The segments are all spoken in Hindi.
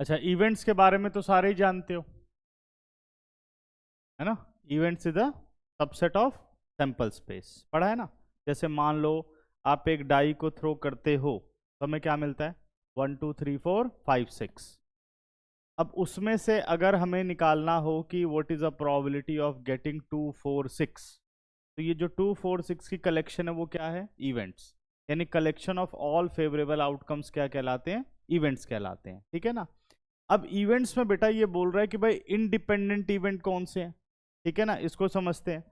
अच्छा, इवेंट्स के बारे में तो सारे ही जानते हो, है ना। Events is the subset of sample space, पढ़ा है ना। जैसे मान लो आप एक डाई को थ्रो करते हो तो हमें क्या मिलता है, 1 2 3 4 5 6। अब उसमें से अगर हमें निकालना हो कि what is a probability of getting 2 4 6, तो ये जो 2 4 6 की कलेक्शन है वो क्या है, इवेंट्स। यानी collection of all favourable outcomes क्या कहलाते हैं, इवेंट्स कहलाते हैं, ठीक है ना। अब इवेंट्स में बेटा ये बोल रहा है कि भाई इंडिपेंडेंट इवेंट कौन से हैं, ठीक है ना, इसको समझते हैं।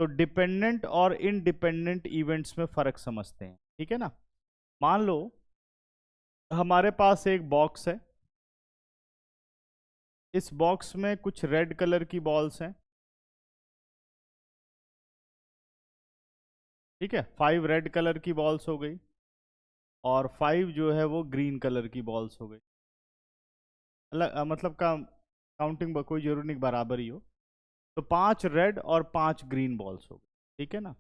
तो डिपेंडेंट और इनडिपेंडेंट इवेंट्स में फर्क समझते हैं, ठीक है ना। मान लो हमारे पास एक बॉक्स है, इस बॉक्स में कुछ रेड कलर की बॉल्स हैं, ठीक है, 5 रेड कलर की बॉल्स हो गई और 5 जो है वो ग्रीन कलर की बॉल्स हो गई। अलग मतलब का काउंटिंग कोई जरूरी नहीं बराबर ही हो। तो 5 रेड और 5 ग्रीन बॉल्स हो गई, ठीक है ना।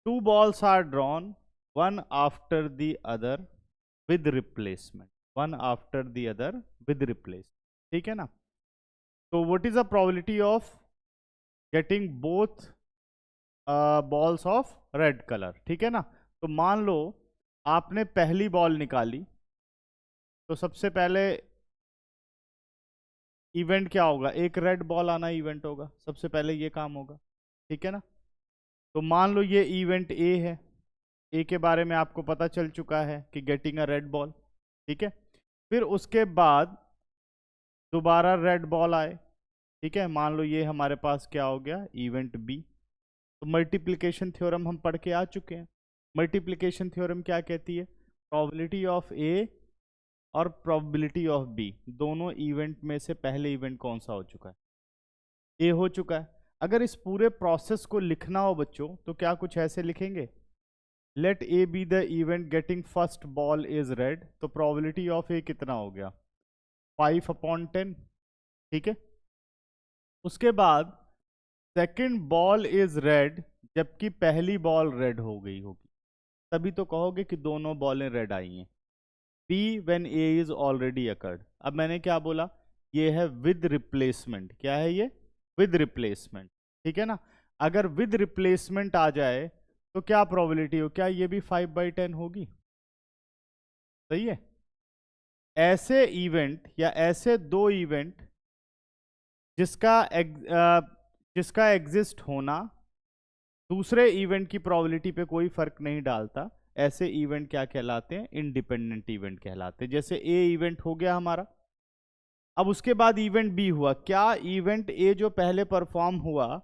2 balls are drawn, one after the other with replacement, one after the other with replacement, ठीक है ना। तो what is the probability of getting both balls of red color, ठीक है ना। तो मान लो आपने पहली बॉल निकाली, तो सबसे पहले इवेंट क्या होगा, एक रेड बॉल आना इवेंट होगा, सबसे पहले ये काम होगा, ठीक है ना। तो मान लो ये इवेंट ए है, ए के बारे में आपको पता चल चुका है कि गेटिंग अ रेड बॉल, ठीक है। फिर उसके बाद दोबारा रेड बॉल आए, ठीक है, मान लो ये हमारे पास क्या हो गया, इवेंट बी। तो मल्टीप्लिकेशन थ्योरम हम पढ़ के आ चुके हैं। मल्टीप्लिकेशन थ्योरम क्या कहती है, प्रोबेबिलिटी ऑफ ए और प्रोबेबिलिटी ऑफ बी, दोनों इवेंट में से पहले इवेंट कौन सा हो चुका है, ए हो चुका है। अगर इस पूरे प्रोसेस को लिखना हो बच्चों तो क्या कुछ ऐसे लिखेंगे, let A be the event getting first ball is red, तो प्रोबेबिलिटी ऑफ ए कितना हो गया, 5/10, ठीक है। उसके बाद सेकंड बॉल इज रेड, जबकि पहली बॉल रेड हो गई होगी, तभी तो कहोगे कि दोनों बॉलें रेड आई हैं। P when A is already occurred। अब मैंने क्या बोला, ये है विद रिप्लेसमेंट, क्या है ये, विद रिप्लेसमेंट, ठीक है ना। अगर विद रिप्लेसमेंट आ जाए तो क्या प्रोबेबिलिटी हो, क्या ये भी 5/10 होगी, सही है। ऐसे इवेंट या ऐसे दो इवेंट जिसका जिसका एग्जिस्ट होना दूसरे इवेंट की प्रोबेबिलिटी पे कोई फर्क नहीं डालता, ऐसे इवेंट क्या कहलाते हैं, इंडिपेंडेंट इवेंट कहलाते हैं। जैसे ए इवेंट हो गया हमारा, अब उसके बाद इवेंट बी हुआ, क्या इवेंट ए जो पहले परफॉर्म हुआ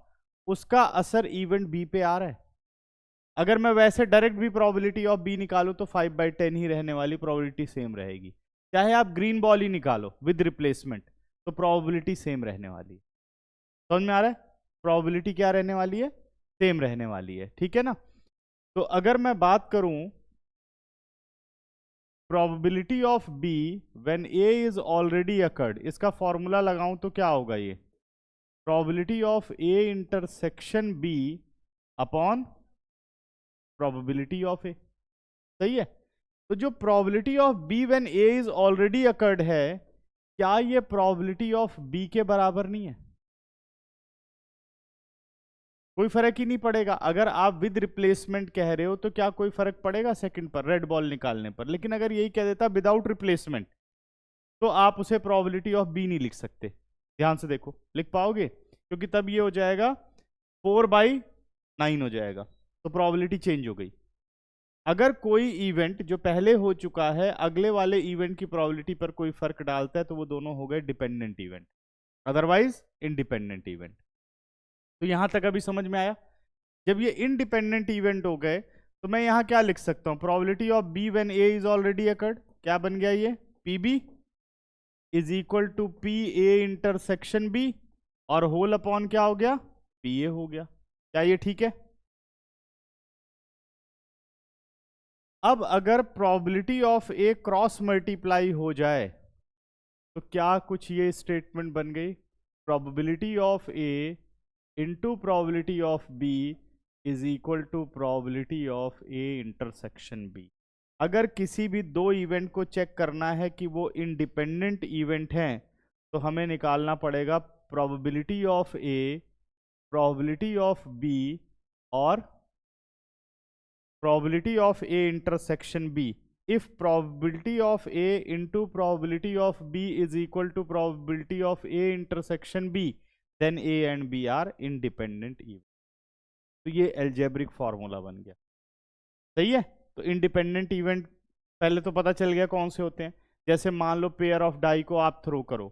उसका असर इवेंट बी पे आ रहा है। अगर मैं वैसे डायरेक्ट भी प्रोबेबिलिटी ऑफ बी निकालूं तो 5/10 ही रहने वाली, प्रोबेबिलिटी सेम रहेगी। चाहे आप ग्रीन बॉल ही निकालो विद रिप्लेसमेंट तो प्रोबेबिलिटी सेम रहने वाली है। समझ में आ रहा है, प्रोबेबिलिटी क्या रहने वाली है, सेम रहने वाली है, ठीक है ना। तो अगर मैं बात करूं probability of B when A is already occurred, इसका फॉर्मूला लगाऊं तो क्या होगा, ये probability of A intersection B upon probability of A, सही है। तो जो probability of B when A is already occurred है, क्या ये प्रोबेबिलिटी ऑफ बी के बराबर नहीं है, कोई फर्क ही नहीं पड़ेगा। अगर आप विद रिप्लेसमेंट कह रहे हो तो क्या कोई फर्क पड़ेगा सेकंड पर, रेड बॉल निकालने पर। लेकिन अगर यही कह देता विदाउट रिप्लेसमेंट तो आप उसे प्रोबेबिलिटी ऑफ बी नहीं लिख सकते। ध्यान से देखो, लिख पाओगे, क्योंकि तब ये हो जाएगा 4/9 हो जाएगा, तो प्रोबेबिलिटी चेंज हो गई। अगर कोई इवेंट जो पहले हो चुका है अगले वाले इवेंट की प्रोबेबिलिटी पर कोई फर्क डालता है तो वो दोनों हो गए dependent event, otherwise independent event. तो यहां तक अभी समझ में आया। जब ये इंडिपेंडेंट इवेंट हो गए तो मैं यहां क्या लिख सकता हूं, probability of B when A is already occurred, क्या बन गया ये, p B is equal to P A intersection b, और होल अपॉन क्या हो गया, पी ए हो गया। क्या ये ठीक है। अब अगर probability of a cross multiply हो जाए तो क्या कुछ ये स्टेटमेंट बन गई, probability of A into probability of b is equal to probability of A intersection b. अगर किसी भी दो इवेंट को चेक करना है कि वो इंडिपेंडेंट इवेंट हैं, तो हमें निकालना पड़ेगा probability of A, probability of B और probability of A intersection B. If probability of A into probability of B is equal to probability of A intersection B, then A and B are independent event. तो ये एल्जेब्रिक फॉर्मूला बन गया. सही है. तो इंडिपेंडेंट इवेंट पहले तो पता चल गया कौन से होते हैं. जैसे मान लो पेयर ऑफ डाई को आप थ्रो करो,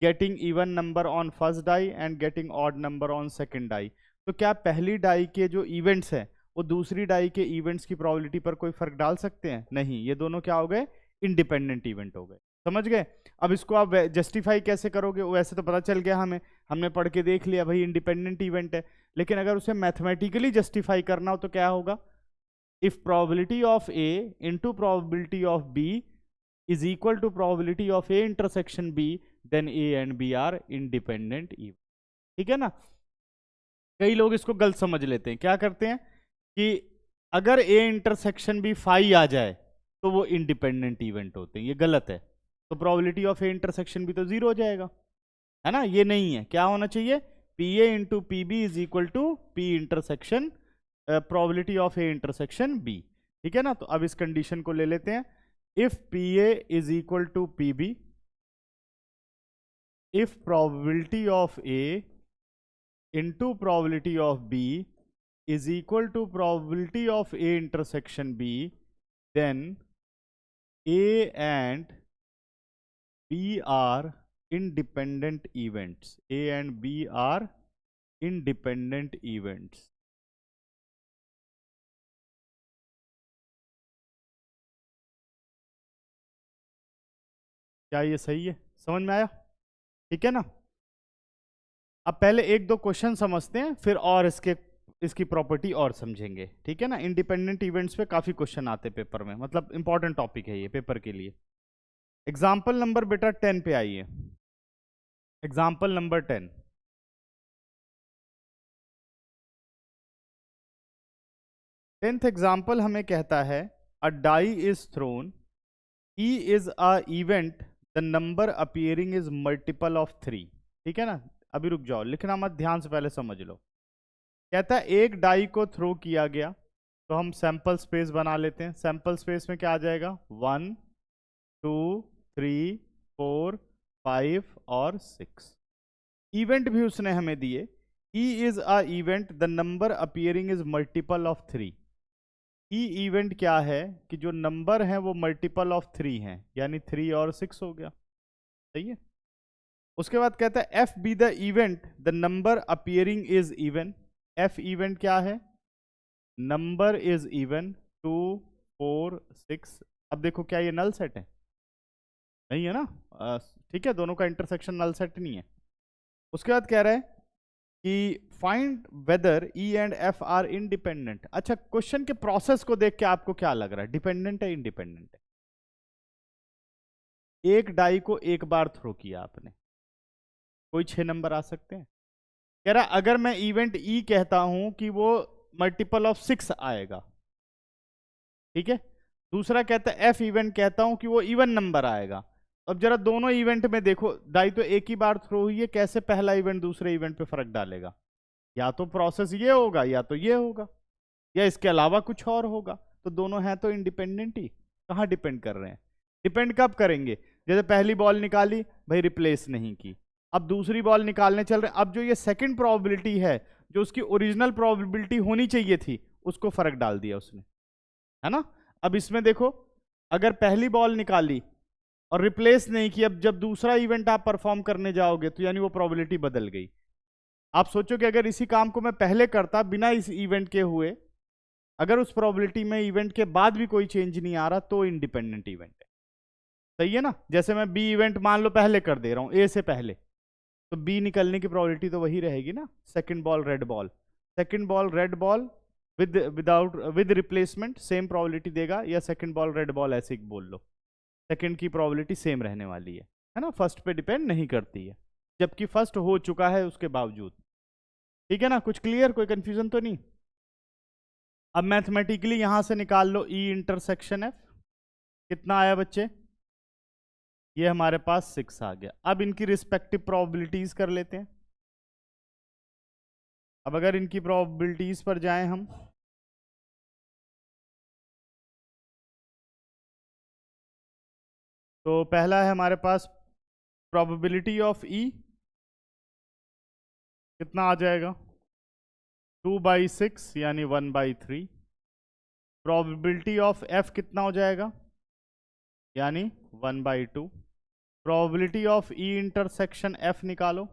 getting even number on first die and getting odd number on second die. तो क्या पहली डाई के जो इवेंट्स हैं वो दूसरी डाई के इवेंट्स की प्रोबेबिलिटी पर कोई फर्क डाल सकते हैं? नहीं. ये दोनों क्या हो गए? इंडिपेंडेंट इवेंट हो गए. समझ गए. अब इसको आप जस्टिफाई कैसे करोगे? वैसे तो पता चल गया हमें, हमने पढ़ के देख लिया भाई इंडिपेंडेंट इवेंट है. लेकिन अगर उसे मैथमेटिकली जस्टिफाई करना हो तो क्या होगा? If probability of A into probability of b is equal to probability of A intersection b, then a and B are independent event. ठीक है ना. कई लोग इसको गलत समझ लेते हैं. क्या करते हैं कि अगर ए इंटरसेक्शन बी फाई आ जाए तो वो इंडिपेंडेंट इवेंट होते हैं. ये गलत है. तो probability of A intersection b तो जीरो हो जाएगा, है ना. ये नहीं है. क्या होना चाहिए? P A into P B is equal to p intersection probability of A intersection B. ठीक है ना. तो अब इस कंडीशन को ले लेते हैं. If p a is equal to p b, if probability of A into probability of b is equal to probability of A intersection B, then A and B are independent events. A and B are independent events. क्या ये सही है? समझ में आया? ठीक है ना. अब पहले एक दो क्वेश्चन समझते हैं, फिर और इसकी प्रॉपर्टी और समझेंगे. ठीक है ना. इंडिपेंडेंट इवेंट्स पे काफी क्वेश्चन आते पेपर में, मतलब इंपॉर्टेंट टॉपिक है ये पेपर के लिए. एग्जाम्पल नंबर बेटा 10 पे आइए. Example number 10. टेंथ एग्जाम्पल हमें कहता है a die is thrown, E is a event, the number appearing is multiple of 3. ठीक है ना. अभी रुक जाओ, लिखना मत, ध्यान से पहले समझ लो. कहता है एक डाई को थ्रो किया गया, तो हम सैंपल स्पेस बना लेते हैं. सैंपल स्पेस में क्या आ जाएगा? 1 2 3 4 5 और 6. इवेंट भी उसने हमें दिए. ई is a event, the number appearing is multiple of 3. E event क्या है कि जो नंबर है वो मल्टीपल ऑफ 3 है, यानी 3 और 6 हो गया. सही है. उसके बाद कहता है F B the event, the number appearing is even. F event क्या है? Number is even 2 4 6. अब देखो क्या ये नल सेट है? नहीं है ना. ठीक है, दोनों का इंटरसेक्शन नल सेट नहीं है. उसके बाद कह रहा है कि find weather E and F are independent. अच्छा, क्वेश्चन के प्रोसेस को देख के आपको क्या लग रहा है? डिपेंडेंट है इंडिपेंडेंट है? एक डाई को एक बार थ्रो किया आपने, कोई 6 नंबर आ सकते हैं. कह रहा अगर मैं इवेंट ई कहता हूं कि वो मल्टीपल ऑफ 6 आएगा. ठीक है. दूसरा कहता है एफ इवेंट कहता हूं कि वो इवन नंबर आएगा. अब जरा दोनों इवेंट में देखो, डाई तो एक ही बार थ्रो हुई है, कैसे पहला इवेंट दूसरे इवेंट पे फर्क डालेगा? या तो प्रोसेस ये होगा या तो ये होगा, या इसके अलावा कुछ और होगा. तो दोनों हैं तो इंडिपेंडेंट ही. कहाँ डिपेंड कर रहे हैं? डिपेंड कब करेंगे? जैसे पहली बॉल निकाली भाई, रिप्लेस नहीं की, अब दूसरी बॉल निकालने चल रहे हैं. अब जो ये सेकंड प्रोबेबिलिटी है, जो उसकी ओरिजिनल प्रोबेबिलिटी होनी चाहिए थी, उसको फर्क डाल दिया उसने, है ना. अब इसमें देखो, अगर पहली बॉल निकाली और रिप्लेस नहीं की, अब जब दूसरा इवेंट आप परफॉर्म करने जाओगे तो यानी वो प्रोबेबिलिटी बदल गई. आप सोचो कि अगर इसी काम को मैं पहले करता बिना इस इवेंट के हुए, अगर उस प्रोबेबिलिटी में इवेंट के बाद भी कोई चेंज नहीं आ रहा, तो इंडिपेंडेंट इवेंट है. सही है ना. जैसे मैं बी इवेंट मान लो पहले कर दे रहा हूं ए से पहले, तो बी निकलने की प्रोबेबिलिटी तो वही रहेगी ना. Second ball red ball, second ball red ball with replacement same probability देगा, या सेकंड बॉल रेड बॉल ऐसे ही बोल लो, सेकंड की प्रोबेबिलिटी सेम रहने वाली है ना. फर्स्ट पे डिपेंड नहीं करती है, जबकि फर्स्ट हो चुका है उसके बावजूद. ठीक है ना. कुछ क्लियर? कोई कंफ्यूजन तो नहीं? अब मैथमेटिकली यहां से निकाल लो ई इंटरसेक्शन एफ. कितना आया बच्चे? ये हमारे पास 6 आ गया। अब इनकी रिस्पेक्टिव प्रोबेबिलिटीज कर लेते हैं। अब अगर इनकी प्रोबेबिलिटीज पर जाएं हम, तो पहला है हमारे पास प्रोबेबिलिटी ऑफ ई, कितना आ जाएगा? 2/6 यानी 1/3। प्रोबेबिलिटी ऑफ एफ कितना हो जाएगा? यानी 1/2। Probability of E intersection F निकालो,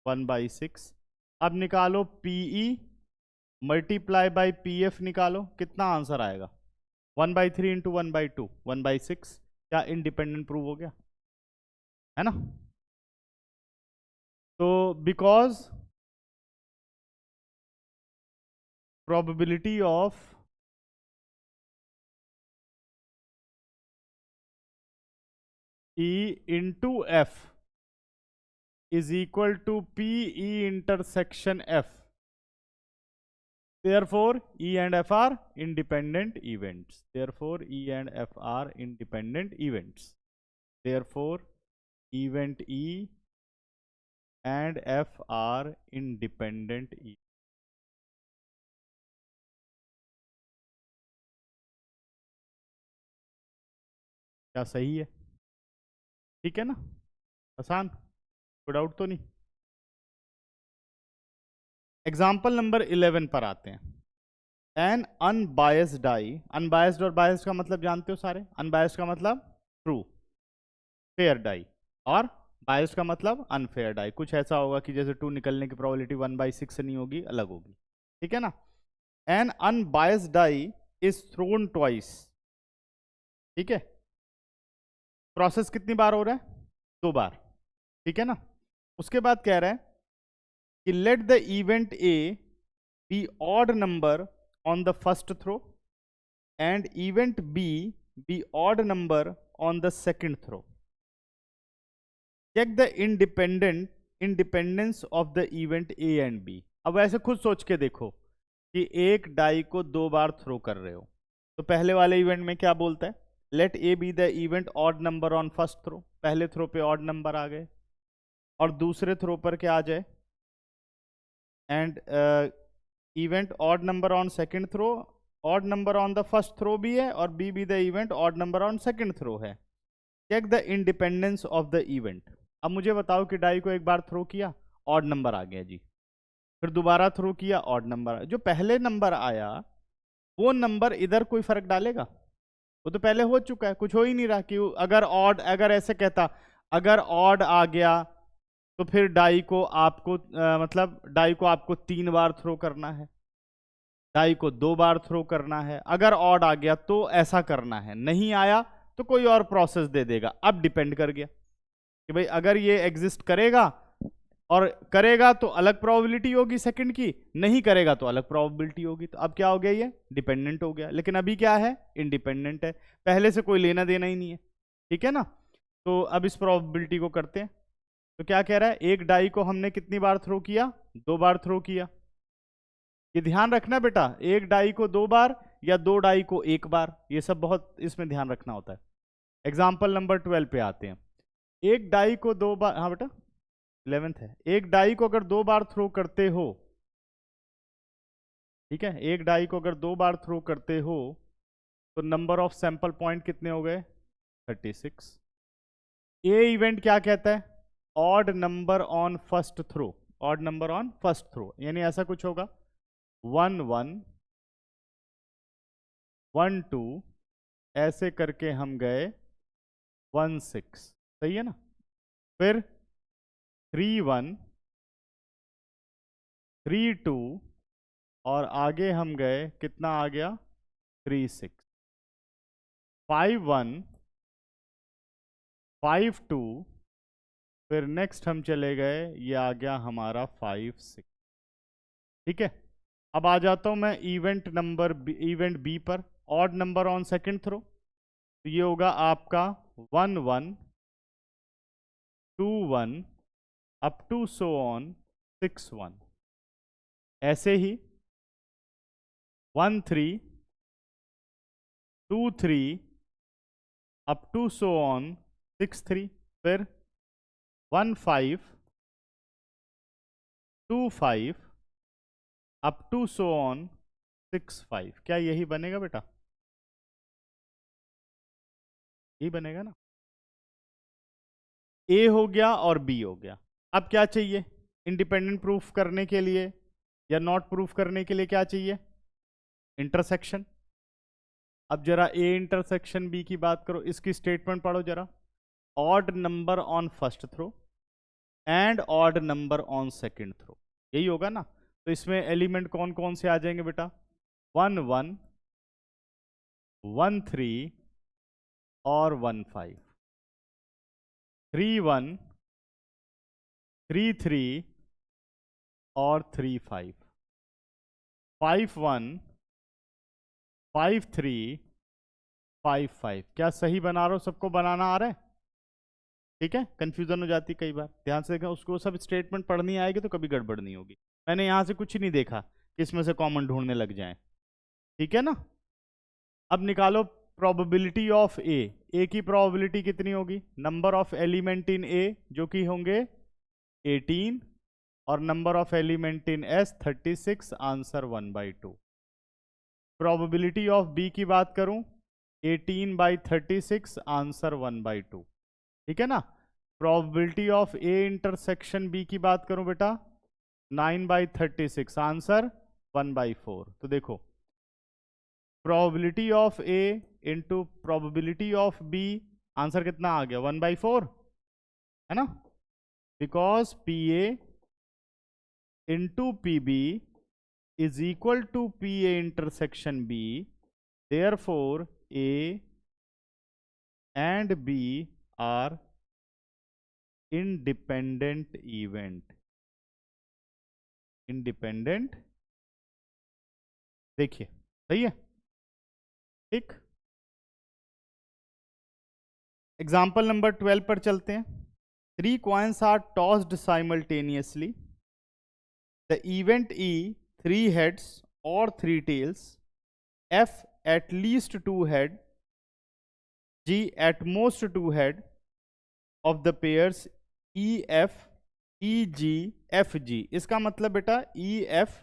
1/6। अब निकालो P E multiply by P F निकालो, कितना आंसर आएगा? 1/3 इंटू 1/2, 1/6। क्या इंडिपेंडेंट प्रूव हो गया? है ना? तो because probability of E into F is equal to PE intersection F. Therefore, E and F are independent events. Therefore, E and F are independent events. Therefore, event E and F are independent events. क्या सही है? ठीक है ना? आसान, कोई डाउट तो नहीं? एग्जाम्पल नंबर 11 पर आते हैं। एन अनबायस्ड डाई, अनबायस्ड और बायस्ड का मतलब जानते हो सारे। अनबायस्ड का मतलब ट्रू फेयर डाई, और बायस्ड का मतलब अनफेयर डाई। कुछ ऐसा होगा कि जैसे 2 निकलने की प्रोबेबिलिटी 1/6 से नहीं होगी, अलग होगी। ठीक है ना? An unbiased die is thrown twice. ठीक है? प्रोसेस कितनी बार हो रहा है? 2 बार। ठीक है ना? उसके बाद कह रहा है कि let the event A be odd number on the first throw and event B be odd number on the second throw. Check the independence of the event A and B. अब ऐसे खुद सोच के देखो कि एक डाई को 2 बार थ्रो कर रहे हो, तो पहले वाले इवेंट में क्या बोलता है? Let A be the event odd number on first throw. पहले थ्रो पे ऑड नंबर आ गए, और दूसरे थ्रो पर क्या आ जाए? And event odd number on second throw. Odd number on the first throw भी है, और B be the event odd number on second throw है। Check the independence of the event. अब मुझे बताओ कि डाई को एक बार थ्रो किया, ऑड नंबर आ गया जी, फिर दोबारा थ्रो किया, ऑड नंबर। जो पहले नंबर आया वो नंबर इधर कोई फर्क डालेगा? वो तो पहले हो चुका है, कुछ हो ही नहीं रहा। कि अगर ऑड, अगर ऐसे कहता, अगर ऑड आ गया तो फिर डाई को आपको मतलब डाई को आपको 3 बार थ्रो करना है, डाई को 2 बार थ्रो करना है। अगर ऑड आ गया तो ऐसा करना है, नहीं आया तो कोई और प्रोसेस दे देगा। अब डिपेंड कर गया कि भाई अगर ये एग्जिस्ट करेगा, और करेगा तो अलग प्रोबेबिलिटी होगी सेकंड की, नहीं करेगा तो अलग प्रोबेबिलिटी होगी। तो अब क्या हो गया? ये डिपेंडेंट हो गया। लेकिन अभी क्या है? इंडिपेंडेंट है, पहले से कोई लेना देना ही नहीं है। ठीक है ना? तो अब इस प्रोबेबिलिटी को करते हैं। तो क्या कह रहा है? एक डाई को हमने कितनी बार थ्रो किया? 2 बार थ्रो किया। ये ध्यान रखना बेटा, एक डाई को 2 बार या 2 डाई को 1 बार, ये सब बहुत इसमें ध्यान रखना होता है। एग्जाम्पल नंबर 12 पे आते हैं। एक डाई को 2 बार, हाँ बेटा 11th है। एक डाई को अगर 2 बार थ्रो करते हो, ठीक है, एक डाई को अगर 2 बार थ्रो करते हो, तो नंबर ऑफ सैंपल पॉइंट कितने हो गए? 36। ये इवेंट क्या कहता है? Odd number on first throw. Odd number on first throw यानी ऐसा कुछ होगा 1 1 1 2, ऐसे करके हम गए 1 6। सही है ना? फिर 3 1 3 2, और आगे हम गए, कितना आ गया? 3 6। 5 1 5 2, फिर नेक्स्ट हम चले गए, ये आ गया हमारा 5 6। ठीक है? अब आ जाता हूं मैं इवेंट बी पर। Odd number on second throw, तो ये होगा आपका 1 1 2 1 अप टू सो ऑन 6 1। ऐसे ही 1 3 2 3 अप टू सो ऑन 6 3, फिर 1 5 2 5 अप टू सो ऑन 6 5। क्या यही बनेगा बेटा? यही बनेगा ना। ए हो गया और बी हो गया। अब क्या चाहिए इंडिपेंडेंट प्रूफ करने के लिए या नॉट प्रूफ करने के लिए? क्या चाहिए? इंटरसेक्शन। अब जरा ए इंटरसेक्शन बी की बात करो, इसकी स्टेटमेंट पढ़ो जरा। Odd number on first throw and odd number on second throw, यही होगा ना। तो इसमें एलिमेंट कौन कौन से आ जाएंगे बेटा? 1 1 1 3 और 1 5। 3 1 3 3 और 3 5। 5 1 5 3 5 5। क्या सही बना रहा हो? सबको बनाना आ रहा है? ठीक है, कंफ्यूजन हो जाती कई बार। ध्यान से देखा, उसको सब स्टेटमेंट पढ़नी आएगी तो कभी गड़बड़ नहीं होगी। मैंने यहां से कुछ नहीं देखा कि इसमें से कॉमन ढूंढने लग जाए। ठीक है ना। अब निकालो प्रोबेबिलिटी ऑफ ए। ए की प्रोबेबिलिटी कितनी होगी? Number of element in A जो कि होंगे 18 और number of element in S 36, answer 1/2। Probability of B की बात करूं 18/36, आंसर 1/2। ठीक है ना। Probability of A intersection B की बात करूं बेटा 9/36, आंसर 1/4। तो देखो probability of A into probability of B, answer कितना आ गया? 1/4 है ना। Because P A into P B is equal to P A intersection B, therefore A and B are independent event. Independent, देखिए सही है। ठीक, एग्जाम्पल नंबर 12 पर चलते हैं। 3 coins are tossed simultaneously. The event E 3 heads or 3 tails, F at least 2 head, G at most 2 head of the pairs E F E G F G। इसका मतलब बेटा E F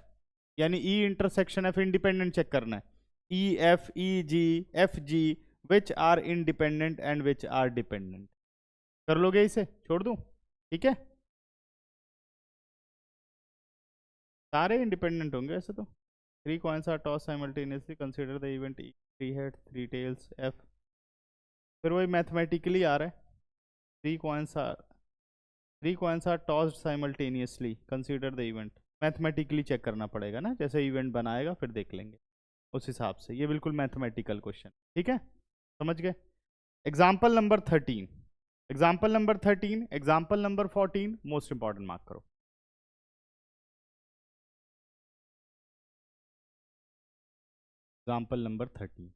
यानी E intersection F independent check करना है। E F E G F G which are independent and which are dependent। कर लोगे इसे? छोड़ दूं? ठीक है, सारे इंडिपेंडेंट होंगे ऐसे तो। 3 coins are tossed simultaneously, consider the event E 3 heads 3 tails F। फिर वही मैथमेटिकली आ रहा है। 3 coins are 3 coins are tossed simultaneously, consider the event। Mathematically check करना पड़ेगा ना, जैसे इवेंट बनाएगा फिर देख लेंगे उस हिसाब से। ये बिल्कुल मैथमेटिकल क्वेश्चन, ठीक है, समझ गए। Example number 13, example number 13, example number 14 most important mark करो। एग्जाम्पल नंबर 13,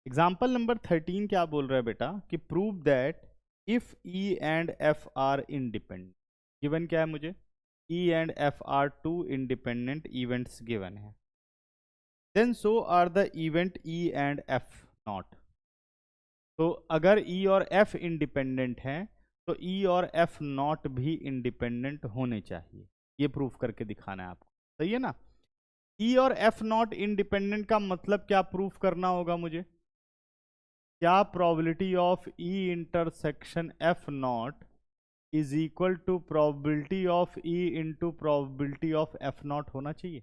एग्जाम्पल नंबर 13 क्या बोल रहा है बेटा कि prove that if E and F are independent. Given क्या है मुझे? E and F are two independent events given है। Then so are the event E and F not. तो अगर ई और एफ इंडिपेंडेंट हैं तो ई और एफ नॉट भी इंडिपेंडेंट होने चाहिए। ये प्रूफ करके दिखाना है आपको, सही है ना। ई और एफ नॉट इंडिपेंडेंट का मतलब क्या प्रूफ करना होगा मुझे? क्या probability of E intersection F not is equal to probability of E into probability of F not होना चाहिए,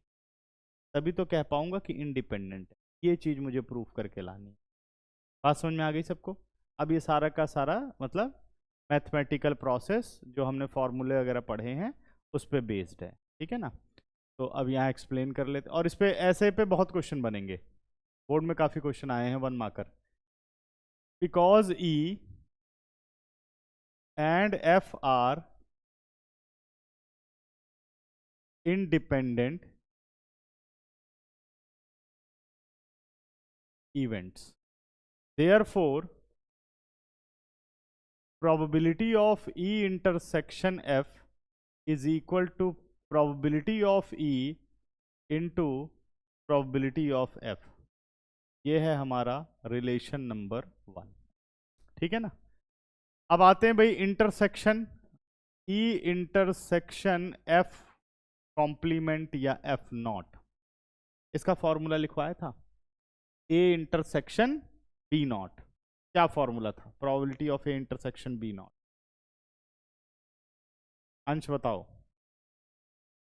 तभी तो कह पाऊंगा कि इंडिपेंडेंट है। ये चीज मुझे प्रूफ करके लानी है। बात समझ में आ गई सबको? अब ये सारा का सारा मतलब मैथमेटिकल प्रोसेस जो हमने फॉर्मूले वगैरह पढ़े हैं उस पर बेस्ड है, ठीक है ना। तो अब यहाँ एक्सप्लेन कर लेते, और इस पे ऐसे पे बहुत क्वेश्चन बनेंगे, बोर्ड में काफ़ी क्वेश्चन आए हैं 1 marker. Because E and F are independent events, therefore probability of E intersection F is equal to probability of E into probability of F। ये है हमारा रिलेशन नंबर 1। ठीक है ना। अब आते हैं भाई intersection E intersection F complement या F नॉट। इसका फॉर्मूला लिखवाया था A इंटरसेक्शन B नॉट। क्या फॉर्मूला था probability of A intersection B not? Ansh बताओ।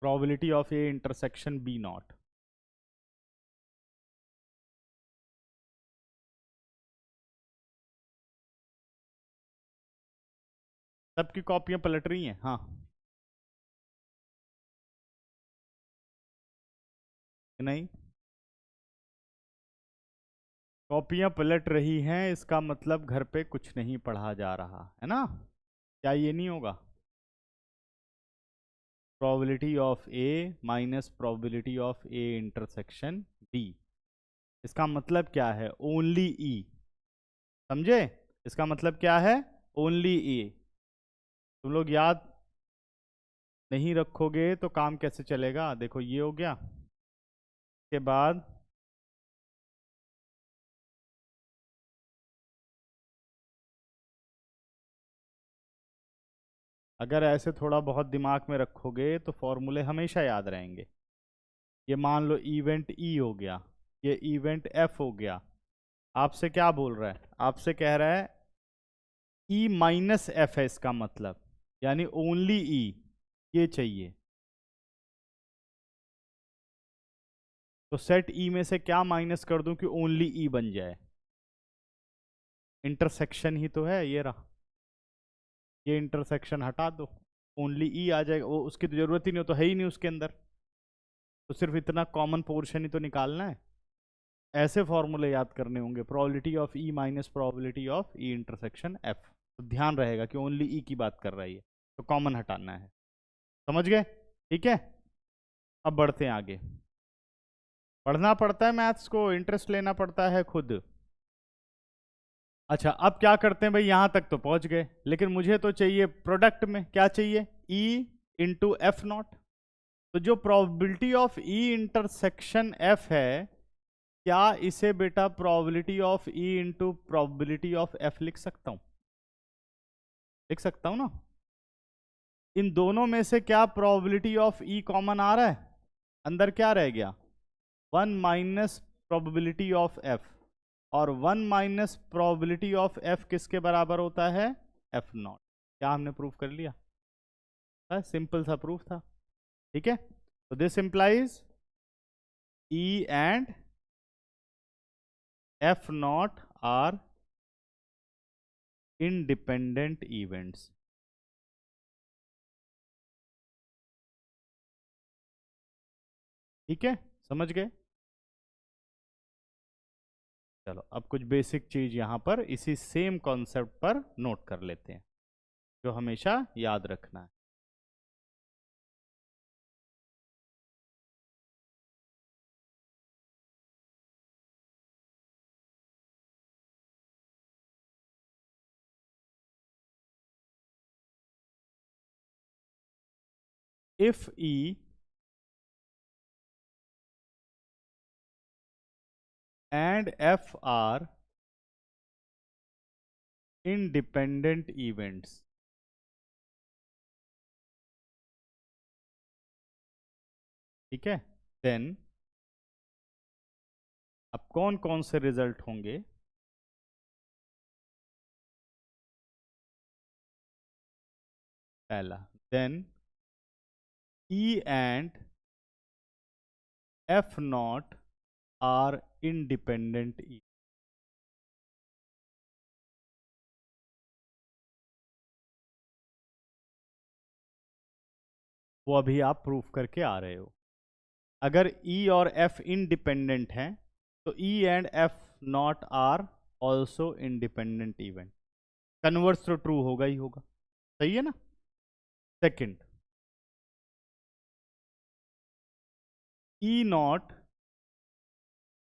Probability of A intersection B not. सबकी कॉपियां पलट रही हैं? हाँ नहीं? कॉपियां पलट रही हैं इसका मतलब घर पे कुछ नहीं पढ़ा जा रहा है ना। क्या ये नहीं होगा? Probability of A minus probability of A intersection B. इसका मतलब क्या है? Only E. समझे? इसका मतलब क्या है? Only E. तुम लोग याद नहीं रखोगे तो काम कैसे चलेगा? देखो ये हो गया, के बाद अगर ऐसे थोड़ा बहुत दिमाग में रखोगे तो फॉर्मूले हमेशा याद रहेंगे। ये मान लो इवेंट ई हो गया, ये इवेंट एफ हो गया। आपसे क्या बोल रहा है? आपसे कह रहा है ई माइनस एफ है इसका मतलब, यानी ओनली ई ये चाहिए। तो सेट ई में से क्या माइनस कर दूं कि ओनली ई बन जाए? इंटरसेक्शन ही तो है, ये रहा। ये इंटरसेक्शन हटा दो, ओनली ई आ जाएगा। वो उसकी तो जरूरत ही नहीं, हो तो है ही नहीं उसके अंदर। तो सिर्फ इतना कॉमन पोर्शन ही तो निकालना है। ऐसे फॉर्मूले याद करने होंगे, probability of E minus probability of E intersection F. तो ध्यान रहेगा कि ओनली ई की बात कर रही है, तो कॉमन हटाना है। समझ गए? ठीक है। अब बढ़ते हैं आगे। पढ़ना पड़ता है मैथ्स को, इंटरेस्ट लेना पड़ता है खुद। अच्छा अब क्या करते हैं भाई, यहां तक तो पहुंच गए, लेकिन मुझे तो चाहिए प्रोडक्ट में क्या चाहिए? E into F not. तो जो probability of E intersection F है, क्या इसे बेटा probability of E into probability of F लिख सकता हूं? लिख सकता हूं ना। इन दोनों में से क्या प्रोबेबिलिटी ऑफ ई कॉमन आ रहा है? अंदर क्या रह गया? 1 माइनस प्रोबेबिलिटी ऑफ एफ। और 1 माइनस प्रोबेबिलिटी ऑफ एफ किसके बराबर होता है? F not. क्या हमने प्रूफ कर लिया? सिंपल सा प्रूफ था। ठीक है। तो this implies E and F not are independent events. ठीक है, समझ गए? चलो अब कुछ बेसिक चीज यहां पर इसी सेम कॉन्सेप्ट पर नोट कर लेते हैं, जो हमेशा याद रखना है। if E and F are independent events, ठीक है, देन अब कौन कौन से रिजल्ट होंगे? पहला, then E and F not are independent E। वो अभी आप प्रूफ करके आ रहे हो। अगर E और F इंडिपेंडेंट हैं तो E and F not are also independent event. Converse तो ट्रू होगा ही होगा, सही है ना। Second, E not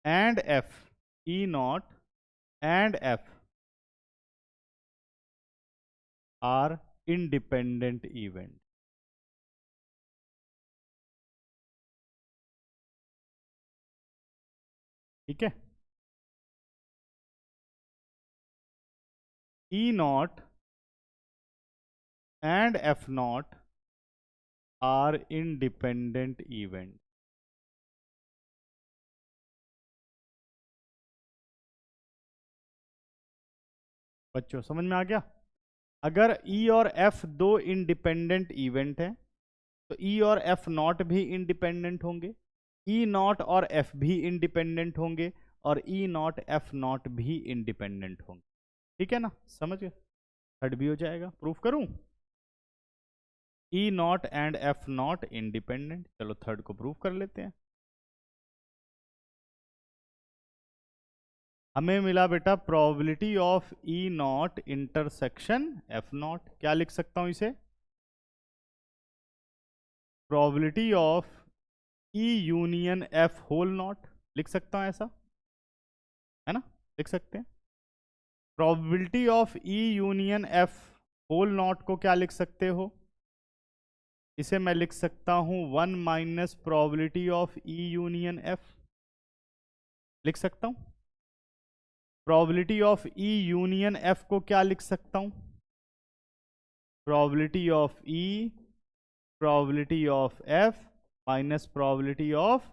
and F, E not and F are independent event. ठीक है, E not and F not are independent event. बच्चों समझ में आ गया? अगर ई और एफ दो इंडिपेंडेंट इवेंट है तो ई और एफ नॉट भी इंडिपेंडेंट होंगे, ई नॉट और एफ भी इंडिपेंडेंट होंगे, और ई नॉट एफ नॉट भी इंडिपेंडेंट होंगे। ठीक है ना, समझ गए? थर्ड भी हो जाएगा। प्रूफ करूं? E not and F not independent. चलो थर्ड को प्रूफ कर लेते हैं। हमें मिला बेटा probability of E not intersection F not. क्या लिख सकता हूं इसे? Probability of E union F whole not लिख सकता हूं, ऐसा है ना, लिख सकते हैं। Probability of E union F whole not को क्या लिख सकते हो? इसे मैं लिख सकता हूं 1 minus probability of E union F, लिख सकता हूं। Probability of E union F को क्या लिख सकता हूं? Probability of E probability of F minus probability of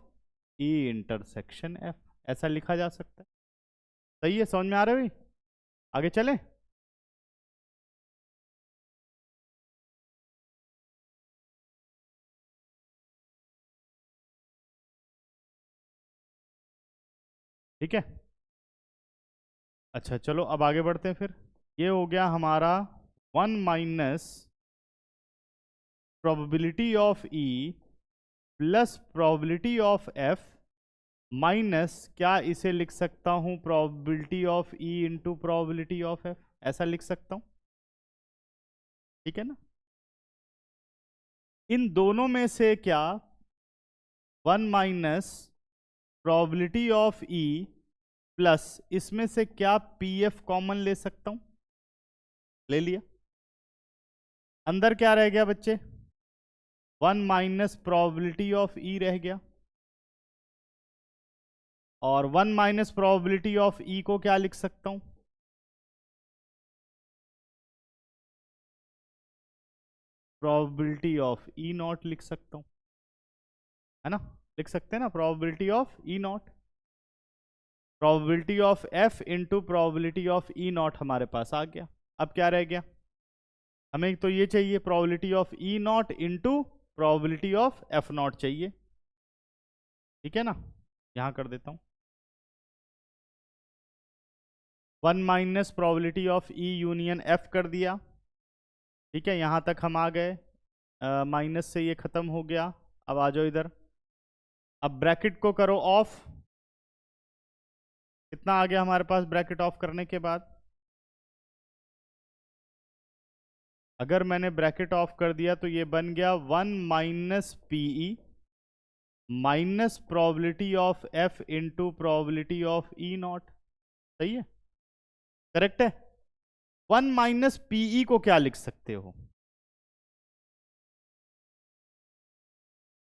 E intersection F, ऐसा लिखा जा सकता है। सही है, समझ में आ रहा है भाई? आगे चलें। ठीक है, अच्छा चलो अब आगे बढ़ते हैं। फिर ये हो गया हमारा 1 minus probability of E plus probability of F minus, क्या इसे लिख सकता हूं, probability of E into probability of F, ऐसा लिख सकता हूं। ठीक है ना? इन दोनों में से क्या 1 minus probability of E plus इसमें से क्या पी एफ कॉमन ले सकता हूं? ले लिया। अंदर क्या रह गया बच्चे? 1 माइनस प्रोबेबिलिटी ऑफ ई रह गया, और 1 माइनस प्रोबेबिलिटी ऑफ ई को क्या लिख सकता हूं? प्रोबेबिलिटी ऑफ ई नॉट लिख सकता हूं, है ना, लिख सकते हैं ना, probability of E not. Probability of F into probability of E not हमारे पास आ गया। अब क्या रह गया? हमें तो ये चाहिए, probability of E not into probability of F not चाहिए। ठीक है ना, यहां कर देता हूं 1 minus probability of E union F कर दिया। ठीक है, यहां तक हम आ गए, माइनस से ये खत्म हो गया। अब आ जाओ इधर, अब ब्रैकेट को करो ऑफ। कितना आ गया हमारे पास ब्रैकेट ऑफ करने के बाद? अगर मैंने ब्रैकेट ऑफ कर दिया तो ये बन गया 1 minus P E minus probability of F into probability of E not. सही है, करेक्ट है। 1 माइनस पीई को क्या लिख सकते हो?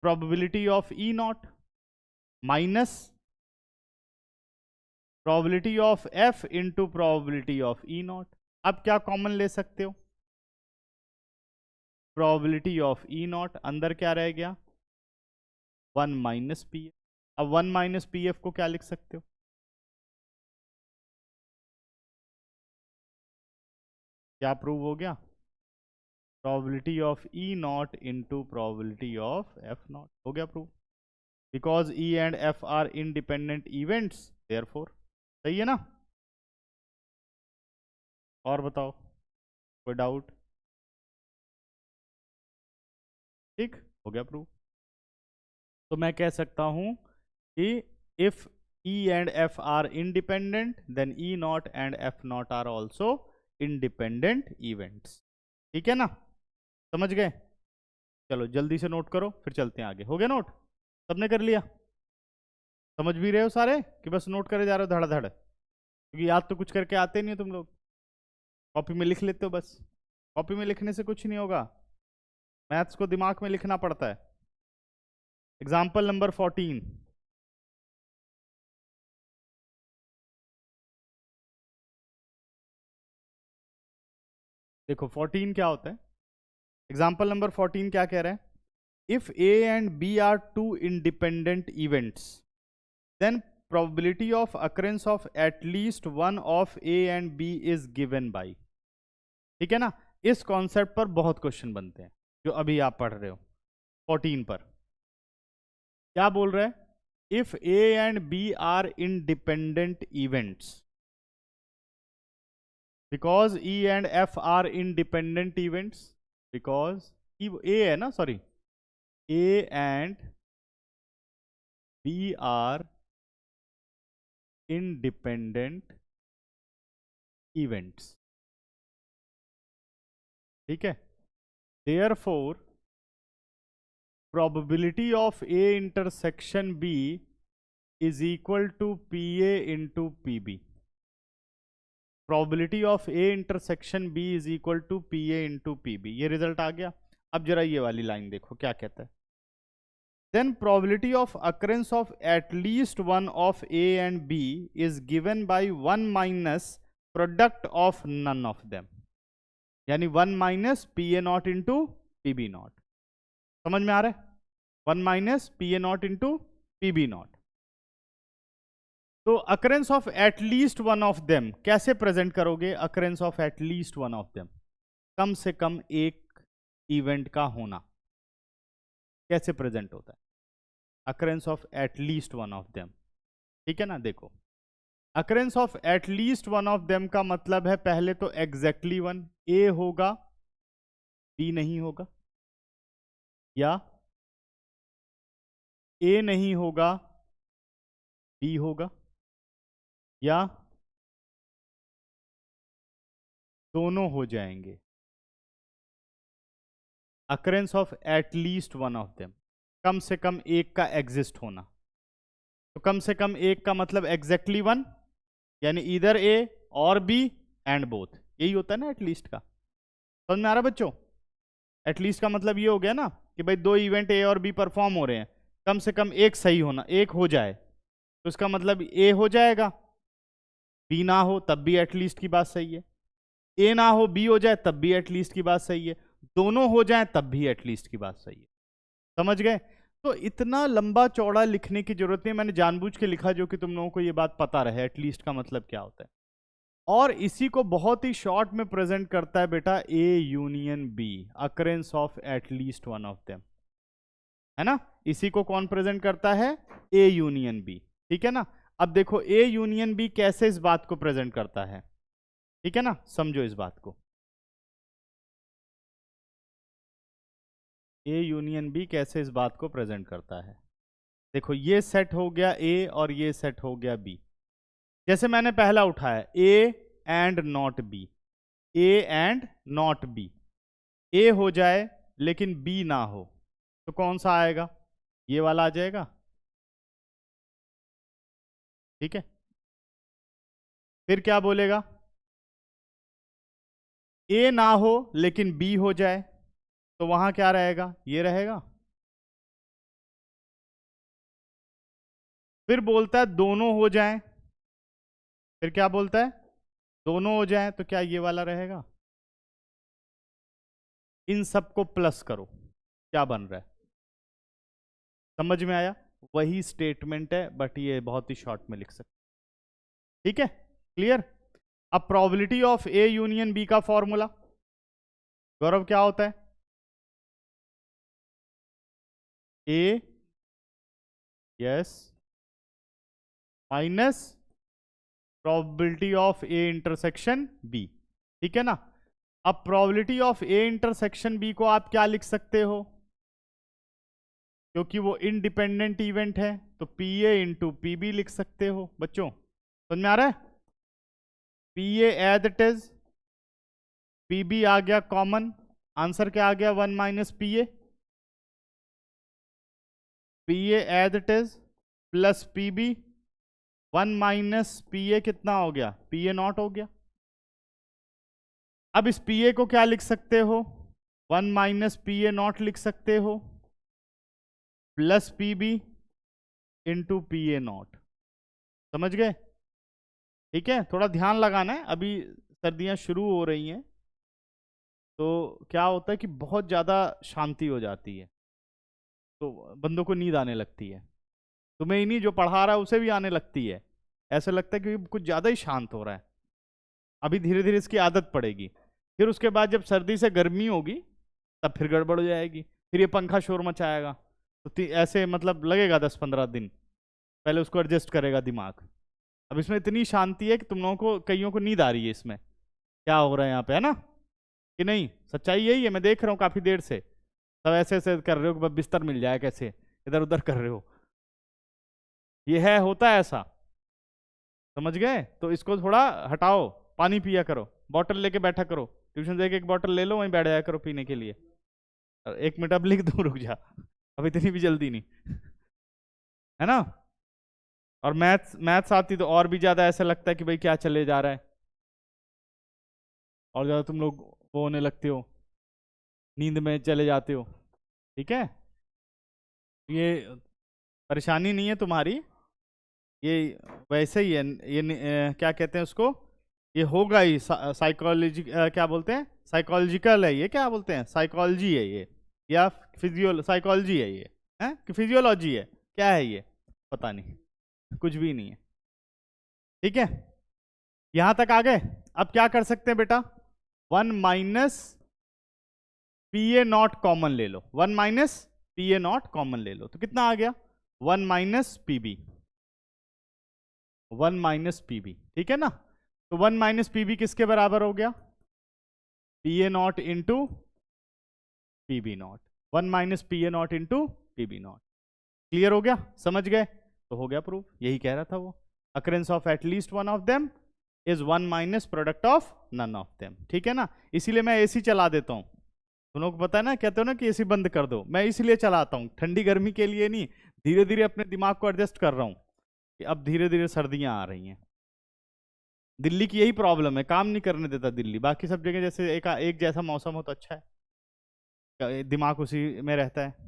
Probability of E not minus probability of F into probability of E not. अब क्या कॉमन ले सकते हो? प्रोबेबिलिटी ऑफ ई नॉट, अंदर क्या रह गया? 1 माइनस पी एफ। अब 1 माइनस पी एफ को क्या लिख सकते हो? क्या प्रूव हो गया? Probability of E not into probability of F not, हो गया prove. Because E and F are independent events, therefore. सही है ना? और बताओ, कोई डाउट? ठीक, हो गया प्रूव। तो मैं कह सकता हूं कि if E and F are independent then E not and F not are also independent events. ठीक है ना, समझ गए? चलो जल्दी से नोट करो, फिर चलते हैं आगे। हो गया नोट? सबने कर लिया? समझ भी रहे हो सारे कि बस नोट करे जा रहे हो धड़ धड़? क्योंकि याद तो कुछ करके आते नहीं हो तुम लोग, कॉपी में लिख लेते हो बस, कॉपी में लिखने से कुछ नहीं होगा, मैथ्स को दिमाग में लिखना पड़ता है। Example number 14। देखो 14 क्या होता है, एग्जाम्पल नंबर 14 क्या कह रहे हैं, if A and B are two independent events then probability of occurrence of at least one of A and B is given by। ठीक है ना, इस कॉन्सेप्ट पर बहुत क्वेश्चन बनते हैं जो अभी आप पढ़ रहे हो 14 पर। क्या बोल रहे हैं, if A and B are independent events, because E and F are independent events, because A है ना, sorry, A and B are independent events. ठीक है, therefore probability of A intersection B is equal to PA into PB। probability of A intersection B is equal to PA into PB। ये रिजल्ट आ गया। अब जरा ये वाली लाइन देखो क्या कहता है, then probability of occurrence of at least one of A and B is given by 1 minus product of none of them, यानी 1 minus P A not into P B not. समझ में आ रहा है, 1 minus P A not into P B not. तो occurrence of at least one of them कैसे प्रेजेंट करोगे, occurrence of at least one of them, कम से कम एक इवेंट का होना, कैसे प्रेजेंट होता है, occurrence of at least one of them. ठीक है ना, देखो occurrence of at least one of them का मतलब है पहले तो एग्जैक्टली वन, ए होगा बी नहीं होगा, या ए नहीं होगा बी होगा, या दोनों हो जाएंगे। Occurrence of at least one of them, कम से कम एक का एग्जिस्ट होना। तो कम से कम एक का मतलब एग्जैक्टली वन, यानी इधर ए और बी एंड बोथ, यही होता है ना एटलीस्ट का। समझ में आ रहा बच्चों, एटलीस्ट का मतलब ये हो गया ना कि भाई दो इवेंट ए और बी परफॉर्म हो रहे हैं, कम से कम एक सही होना, एक हो जाए तो इसका मतलब ए हो जाएगा, बी ना हो तब भी एटलीस्ट की बात सही है, ए ना हो बी हो जाए तब भी एटलीस्ट की बात सही है, दोनों हो जाए तब भी एटलीस्ट की बात सही है। समझ गए, तो इतना लंबा चौड़ा लिखने की जरूरत नहीं, मैंने जानबूझ के लिखा जो कि तुम लोगों को ये बात पता रहे एटलीस्ट का मतलब क्या होता है। और इसी को बहुत ही शॉर्ट में प्रेजेंट करता है बेटा A union B, occurrence of at least one of them, है ना। इसी को कौन प्रेजेंट करता है, ए यूनियन बी। ठीक है ना, अब देखो ए यूनियन बी कैसे इस बात को प्रेजेंट करता है, ठीक है ना, समझो इस बात को। ए यूनियन बी कैसे इस बात को प्रेजेंट करता है, देखो ये सेट हो गया ए और ये सेट हो गया बी। जैसे मैंने पहला उठाया A and not B, A and not B, A हो जाए लेकिन बी ना हो तो कौन सा आएगा, ये वाला आ जाएगा। ठीक है, फिर क्या बोलेगा, ए ना हो लेकिन बी हो जाए तो वहां क्या रहेगा, ये रहेगा। फिर बोलता है दोनों हो जाएं, फिर क्या बोलता है, दोनों हो जाएं तो क्या ये वाला रहेगा। इन सबको प्लस करो, क्या बन रहा है, समझ में आया, वही स्टेटमेंट है बट ये बहुत ही शॉर्ट में लिख सकते। ठीक है, क्लियर। अब probability of A union B का फॉर्मूला गौरव क्या होता है, A yes minus probability of A intersection B. ठीक है ना, अब probability of A intersection B को आप क्या लिख सकते हो, क्योंकि वो इंडिपेंडेंट इवेंट है तो पी ए इंटू पी बी लिख सकते हो। बच्चों समझ में आ रहा है, P A as it is, P B आ गया कॉमन, आंसर क्या आ गया 1 minus P A, P A as it is plus P B, 1 minus P A कितना हो गया, पी ए नॉट हो गया। अब इस पी ए को क्या लिख सकते हो, 1 माइनस पी ए नॉट लिख सकते हो, plus P B into P A not. समझ गए? ठीक है, थोड़ा ध्यान लगाना है, अभी सर्दियां शुरू हो रही हैं तो क्या होता है कि बहुत ज़्यादा शांति हो जाती है, तो बंदों को नींद आने लगती है। तुम्हें ही नहीं, जो पढ़ा रहा है उसे भी आने लगती है, ऐसा लगता है कि कुछ ज़्यादा ही शांत हो रहा है। अभी धीरे धीरे इसकी आदत पड़ेगी, फिर उसके बाद जब सर्दी से गर्मी होगी तब फिर गड़बड़ हो जाएगी, फिर ये पंखा शोर मचाएगा, तो ऐसे मतलब लगेगा 10-15 दिन, पहले उसको एडजस्ट करेगा दिमाग। अब इसमें इतनी शांति है कि तुम लोगों को, कईयों को नींद आ रही है इसमें, क्या हो रहा है यहाँ पे, है ना कि नहीं? सच्चाई यही है, मैं देख रहा हूँ काफ़ी देर से सब ऐसे ऐसे कर रहे हो कि बस बिस्तर मिल जाए, कैसे इधर उधर कर रहे हो, ये है, होता है ऐसा, समझ गए? तो इसको थोड़ा हटाओ, पानी पिया करो, बॉटल लेके बैठा करो, ट्यूशन से एक बॉटल ले लो, वहीं बैठ जाया करो पीने के लिए। 1 मिनट अब लिख दूँ, रुक जा, अब इतनी भी जल्दी नहीं, है ना? और मैथ्स मैथ्स आती तो और भी ज़्यादा ऐसा लगता है कि भाई क्या चले जा रहा है, और ज़्यादा तुम लोग वो होने लगते हो, नींद में चले जाते हो। ठीक है, ये परेशानी नहीं है तुम्हारी, ये वैसे ही है, ये क्या कहते हैं उसको, ये होगा ही, साइकोलॉजी क्या बोलते हैं, साइकोलॉजिकल है ये, क्या बोलते हैं, साइकोलॉजी है ये, या साइकोलॉजी है ये, है कि फिजियोलॉजी है, क्या है ये पता नहीं, कुछ भी नहीं है। ठीक है, यहां तक आ गए? अब क्या कर सकते हैं बेटा, 1 minus P A not common ले लो, 1 minus P A not common ले लो, तो कितना आ गया, 1 minus P B, 1 minus P B, ठीक है ना? तो 1 माइनस पी बी किसके बराबर हो गया, P A not into P B not, 1 minus P A not into P B not. Clear हो गया, समझ गए? तो हो गया प्रूफ, यही कह रहा था वो, occurrence of at least one of them is 1 minus product of none of them. ठीक है ना? इसीलिए मैं एसी चला देता हूँ, तुम लोग को पता है ना, कहते हो ना कि एसी बंद कर दो, मैं इसीलिए चलाता हूँ, ठंडी गर्मी के लिए नहीं, धीरे धीरे अपने दिमाग को एडजस्ट कर रहा हूँ कि अब धीरे धीरे सर्दियाँ आ रही हैं। दिल्ली की यही प्रॉब्लम है, काम नहीं करने देता दिल्ली, बाकी सब जगह जैसे एक जैसा मौसम हो तो अच्छा है, दिमाग उसी में रहता है।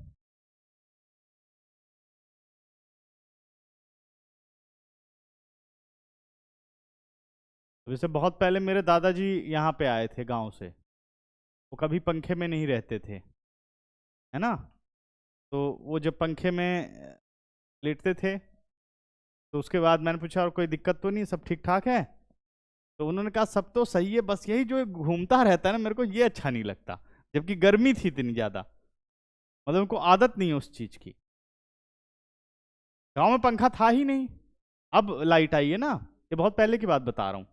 वैसे बहुत पहले मेरे दादाजी यहाँ पे आए थे गांव से, वो कभी पंखे में नहीं रहते थे, है ना? तो वो जब पंखे में लेटते थे तो उसके बाद मैंने पूछा और कोई दिक्कत तो नहीं, सब ठीक ठाक है? तो उन्होंने कहा सब तो सही है, बस यही जो घूमता रहता है ना, मेरे को ये अच्छा नहीं लगता, जबकि गर्मी थी इतनी ज़्यादा, मतलब उनको आदत नहीं है उस चीज़ की। गांव में पंखा था ही नहीं, अब लाइट आई है ना, ये बहुत पहले की बात बता रहा हूँ,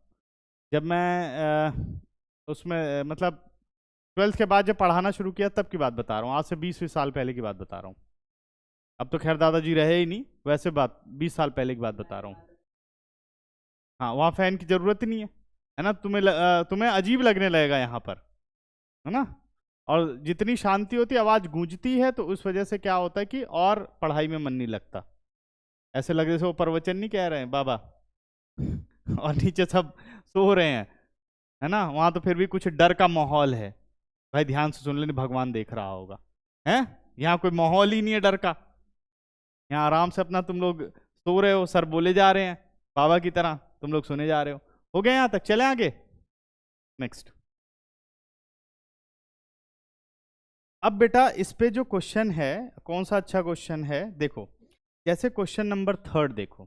जब मैं उसमें मतलब 12th के बाद जब पढ़ाना शुरू किया तब की बात बता रहा हूँ, आज से 20-20 साल पहले की बात बता रहा हूँ। अब तो खैर दादाजी रहे ही नहीं, वैसे बात 20 साल पहले की बात बता रहा हूँ। हाँ, वहाँ फैन की ज़रूरत ही नहीं है ना? तुम्हें अजीब लगने लगेगा यहाँ पर, है ना? और जितनी शांति होती है, आवाज़ गूंजती है, तो उस वजह से क्या होता है कि और पढ़ाई में मन नहीं लगता, ऐसे लग जैसे वो प्रवचन नहीं कह रहे हैं बाबा और नीचे सब सो रहे हैं, है ना? वहाँ तो फिर भी कुछ डर का माहौल है, भाई ध्यान से सुन लेने, भगवान देख रहा होगा, है? यहाँ कोई माहौल ही नहीं है डर का, यहाँ आराम से अपना तुम लोग सो रहे हो, सर बोले जा रहे हैं बाबा की तरह, तुम लोग सुने जा रहे हो गए यहाँ तक? चले आगे, नेक्स्ट। अब बेटा इस पे जो क्वेश्चन है, कौन सा अच्छा क्वेश्चन है, देखो जैसे क्वेश्चन नंबर 3 देखो,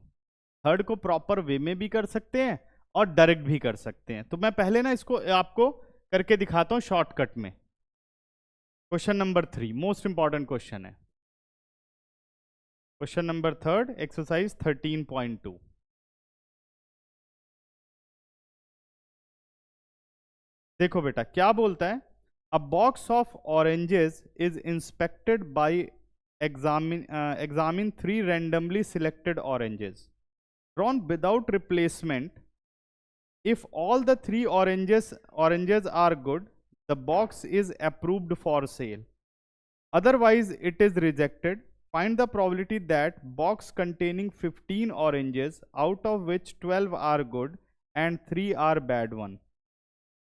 थर्ड को प्रॉपर वे में भी कर सकते हैं और डायरेक्ट भी कर सकते हैं, तो मैं पहले ना इसको आपको करके दिखाता हूँ शॉर्टकट में। Question number 3 most important question है, क्वेश्चन नंबर 3 एक्सरसाइज 13.2। देखो बेटा क्या बोलता है, अ box of oranges is inspected bye examine 3 randomly selected oranges drawn without replacement. If all the 3 oranges are good, the box is approved for sale. Otherwise, it is rejected. Find the probability that box containing 15 oranges, out of which 12 are good and 3 are bad one.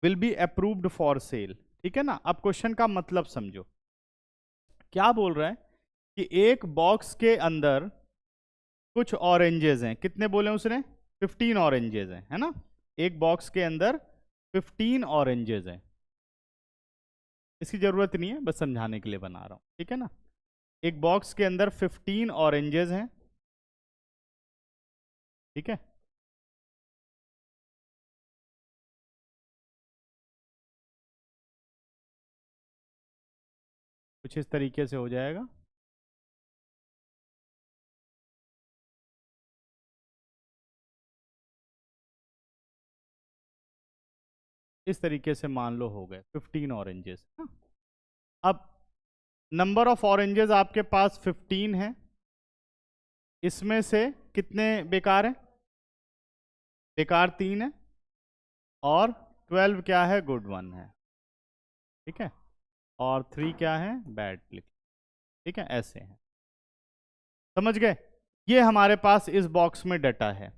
Will be approved for sale. ठीक है ना। अब क्वेश्चन का मतलब समझो, क्या बोल रहा है कि एक बॉक्स के अंदर कुछ ऑरेंजेस हैं। कितने बोले उसने? 15 ऑरेंजेस हैं, है ना। एक बॉक्स के अंदर 15 ऑरेंजेस हैं। इसकी जरूरत नहीं है, बस समझाने के लिए बना रहा हूं, ठीक है ना। एक बॉक्स के अंदर 15 ऑरेंजेस हैं, ठीक है। कुछ इस तरीके से हो जाएगा। इस तरीके से मान लो हो गए 15 ऑरेंजेस। अब नंबर ऑफ ऑरेंजेस आपके पास 15 है, इसमें से कितने बेकार हैं? बेकार 3 है, और 12 क्या है? गुड 1 है, ठीक है। और 3 क्या है? बैड लिख, ठीक है। ऐसे है, समझ गए। ये हमारे पास इस बॉक्स में डाटा है।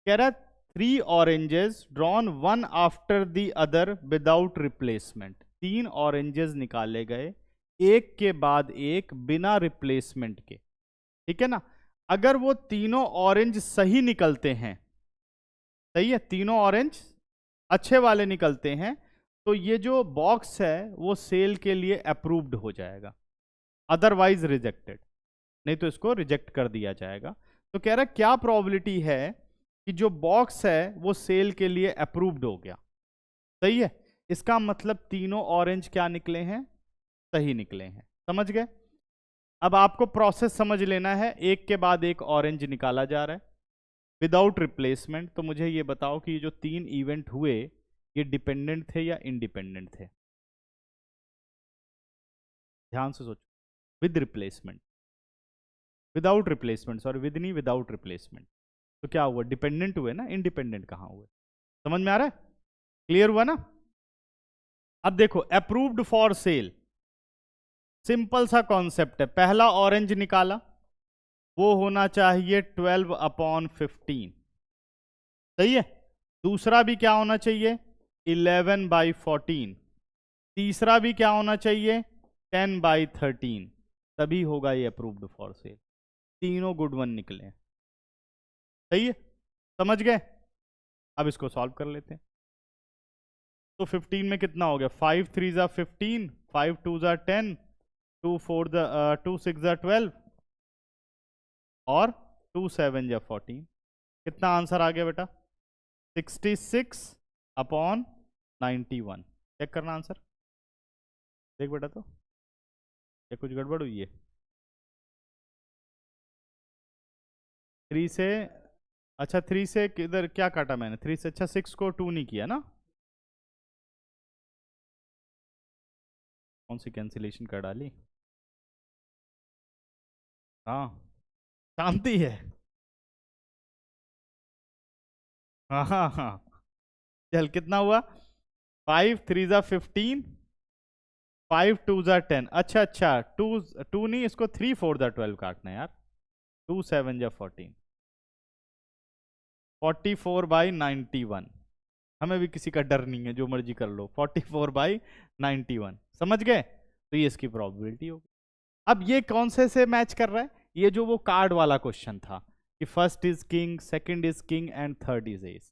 कह रहा है 3 oranges drawn one after the other without replacement. 3 oranges निकाले गए एक के बाद एक बिना रिप्लेसमेंट के, ठीक है ना। अगर वो तीनों ऑरेंज सही निकलते हैं, सही है, तीनों ऑरेंज अच्छे वाले निकलते हैं, तो ये जो बॉक्स है वो सेल के लिए अप्रूव्ड हो जाएगा, अदरवाइज रिजेक्टेड, नहीं तो इसको रिजेक्ट कर दिया जाएगा। तो कह रहा है क्या प्रोबेबिलिटी है कि जो बॉक्स है वो सेल के लिए अप्रूव्ड हो गया, सही है। इसका मतलब तीनों ऑरेंज क्या निकले हैं? सही निकले हैं, समझ गए। अब आपको प्रोसेस समझ लेना है, एक के बाद एक ऑरेंज निकाला जा रहा है विदाउट रिप्लेसमेंट। तो मुझे ये बताओ कि ये जो 3 इवेंट हुए ये डिपेंडेंट थे या इंडिपेंडेंट थे? ध्यान से सोचो। With replacement, without replacement, sorry with नहीं, विदाउट रिप्लेसमेंट। तो क्या हुआ? डिपेंडेंट हुए ना, इंडिपेंडेंट कहां हुए? समझ में आ रहा है? क्लियर हुआ ना। अब देखो अप्रूव्ड फॉर सेल, सिंपल सा कॉन्सेप्ट है। पहला ऑरेंज निकाला, वो होना चाहिए 12/15, सही है। दूसरा भी क्या होना चाहिए? 11/14। तीसरा भी क्या होना चाहिए? 10/13। तभी होगा ये अप्रूव्ड फॉर सेल। तीनों गुड वन निकले, सही है, समझ गए। अब इसको सॉल्व कर लेते हैं। तो 15 में कितना हो गया? 5 3 ज़ा 15, 5 2 ज़ा 10, 2 4 2 6 ज़ा 12, और 2 7 ज़ा 14। कितना आंसर आ गया बेटा? 66/91। चेक करना आंसर, देख बेटा। तो क्या कुछ गड़बड़ हुई है? 3 से, अच्छा 3 से किधर क्या काटा मैंने? 3 से, अच्छा 6 को 2 नहीं किया ना। कौन सी कैंसिलेशन कर डाली? हाँ, शांति है। हाँ हाँ हाँ। चल कितना हुआ? 5 3 ज़ा 15, 5 2 ज़ा 10। अच्छा अच्छा, 2 2 नहीं, इसको 3 4 ज़ा 12 काटना है यार। 2 7 ज़ा 14, 44/91। हमें भी किसी का डर नहीं है, जो मर्जी कर लो। 44/91, समझ गए। तो ये इसकी प्रोबेबिलिटी होगी। अब ये कौन से मैच कर रहा है? ये जो वो कार्ड वाला क्वेश्चन था कि first is king, second is king and third is S.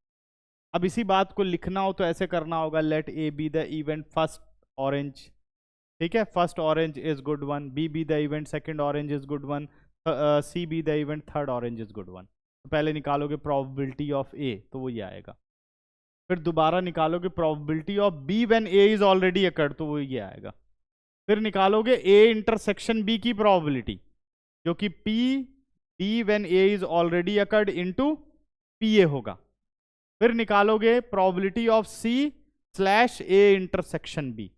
अब इसी बात को लिखना हो तो ऐसे करना होगा, let A be the event first orange, ठीक है, first orange is good one, B be the event second orange is good one, C be the event third orange is good one. तो पहले निकालोगे प्रोबेबिलिटी ऑफ ए, तो वो ये आएगा। फिर दोबारा निकालोगे probability of B when A is already occurred, तो वो ये आएगा। फिर निकालोगे ए इंटरसेक्शन बी की प्रोबेबिलिटी, जो कि P B when A is already occurred into P A होगा। फिर निकालोगे probability of C slash A intersection B,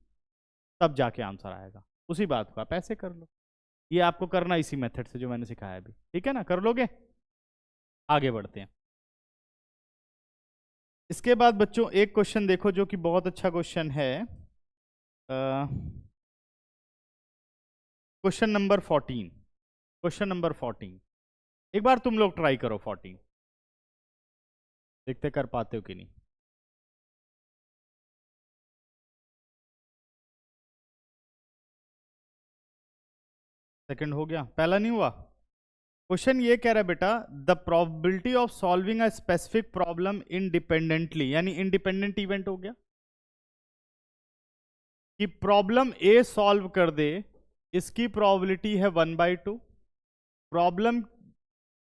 तब जाके आंसर आएगा। उसी बात को आप ऐसे कर लो। ये आपको करना इसी मेथड से जो मैंने सिखाया अभी, ठीक है ना, कर लोगे। आगे बढ़ते हैं। इसके बाद बच्चों एक क्वेश्चन देखो जो कि बहुत अच्छा क्वेश्चन है। Question number 14, question number 14। एक बार तुम लोग ट्राई करो 14, देखते कर पाते हो कि नहीं। सेकंड हो गया, पहला नहीं हुआ। क्वेश्चन ये कह रहा है बेटा, the probability of solving a specific problem independently, यानी इंडिपेंडेंट इवेंट हो गया कि प्रॉब्लम ए सॉल्व कर दे, इसकी प्रोबेबिलिटी है 1/2, प्रॉब्लम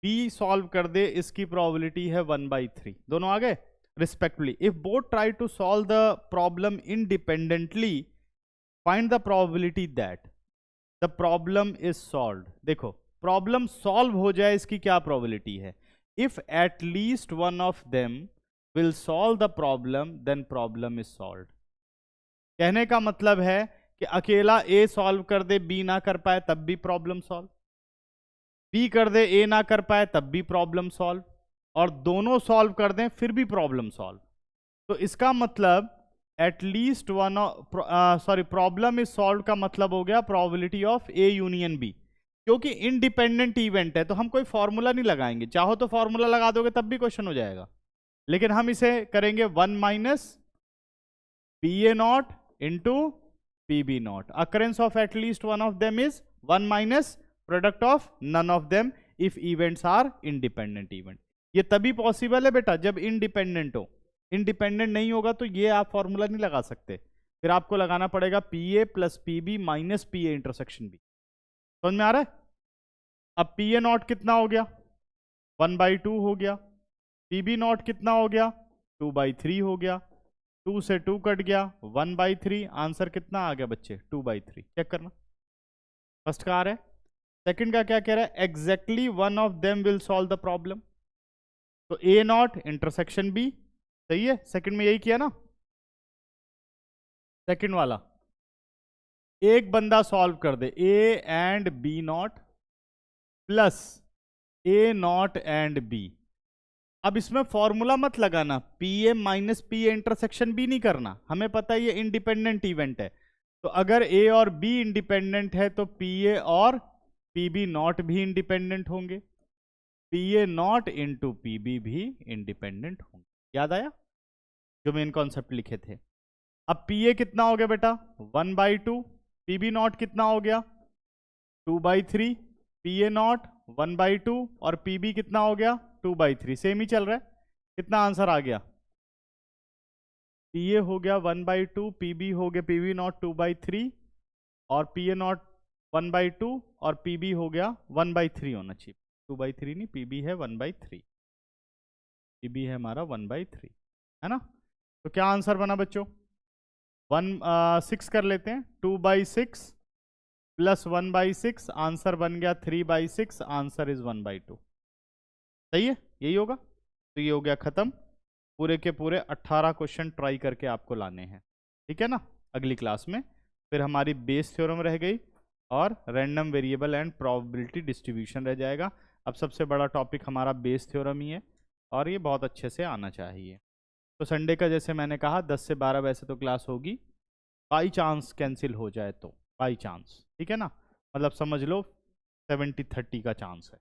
बी सॉल्व कर दे, इसकी प्रोबेबिलिटी है 1/3, दोनों आ गए respectively. If both try to solve the problem independently, find the probability that the problem is solved. देखो प्रॉब्लम सॉल्व हो जाए इसकी क्या प्रोबेबिलिटी है, if at least one of them will solve the problem then problem is solved. कहने का मतलब है कि अकेला ए सॉल्व कर दे, बी ना कर पाए तब भी प्रॉब्लम सॉल्व, बी कर दे ए ना कर पाए तब भी प्रॉब्लम सॉल्व, और दोनों सॉल्व कर दें फिर भी प्रॉब्लम सॉल्व। तो इसका मतलब at least one, sorry problem is solve का मतलब हो गया probability of A union B. क्योंकि इंडिपेंडेंट इवेंट है तो हम कोई फॉर्मूला नहीं लगाएंगे, चाहो तो फॉर्मूला लगा दोगे तब भी क्वेश्चन हो जाएगा, लेकिन हम इसे करेंगे 1 minus P A not into P B not. Occurrence of at least one of them is 1 minus product of none of them if events are independent event. ये तभी पॉसिबल है बेटा जब इंडिपेंडेंट हो, इंडिपेंडेंट नहीं होगा तो ये आप फॉर्मूला नहीं लगा सकते, फिर आपको लगाना पड़ेगा P A plus P B minus P A intersection B. समझ में आ रहा है? अब पी ए नॉट कितना हो गया, 1/2 हो गया, पी बी नॉट कितना हो गया, 2/3 हो गया, 2 से 2 कट गया, 1/3, आंसर कितना आ गया बच्चे, 2/3। चेक करना, फर्स्ट का आ रहा है, सेकंड का क्या कह रहा है, exactly one of them will solve the problem. तो ए नॉट इंटरसेक्शन बी, सही है, सेकंड में यही किया ना, सेकंड वाला एक बंदा सॉल्व कर दे, A and B not plus A not and B. अब इसमें फॉर्मूला मत लगाना, P A minus P A intersection B नहीं करना, हमें पता है ये इंडिपेंडेंट इवेंट है। तो अगर ए और बी इंडिपेंडेंट है तो पी ए और पी बी नॉट भी इंडिपेंडेंट होंगे, P A not into P B भी इंडिपेंडेंट होंगे। याद आया जो मेन कॉन्सेप्ट लिखे थे। अब पी ए कितना हो गया बेटा, 1/2, पी बी नॉट कितना हो गया, 2/3, पी ए नॉट 1/2 और पी बी कितना हो गया, 2/3, सेम ही चल रहा है। कितना आंसर आ गया, पी ए हो गया 1/2, पी बी हो गया पी बी नॉट 2/3 और पी ए नॉट 1/2 और पी बी हो गया 1/3 होना चाहिए, 2/3 नहीं, पी बी है 1/3, पी बी है हमारा 1/3, है ना। तो क्या आंसर बना बच्चों, 6 कर लेते हैं, 2/6 प्लस 1/6, आंसर बन गया 3/6, आंसर इज 1/2। सही है, यही होगा। तो ये हो गया खत्म, पूरे के पूरे 18 क्वेश्चन ट्राई करके आपको लाने हैं, ठीक है ना। अगली क्लास में फिर हमारी बेस थ्योरम रह गई और random variable and probability distribution रह जाएगा। अब सबसे बड़ा टॉपिक हमारा बेस थ्योरम ही है और ये बहुत अच्छे से आना चाहिए। तो संडे का जैसे मैंने कहा 10 से 12 वैसे तो क्लास होगी, बाई चांस कैंसिल हो जाए तो, बाई चांस, ठीक है ना, मतलब समझ लो 70-30 का चांस है।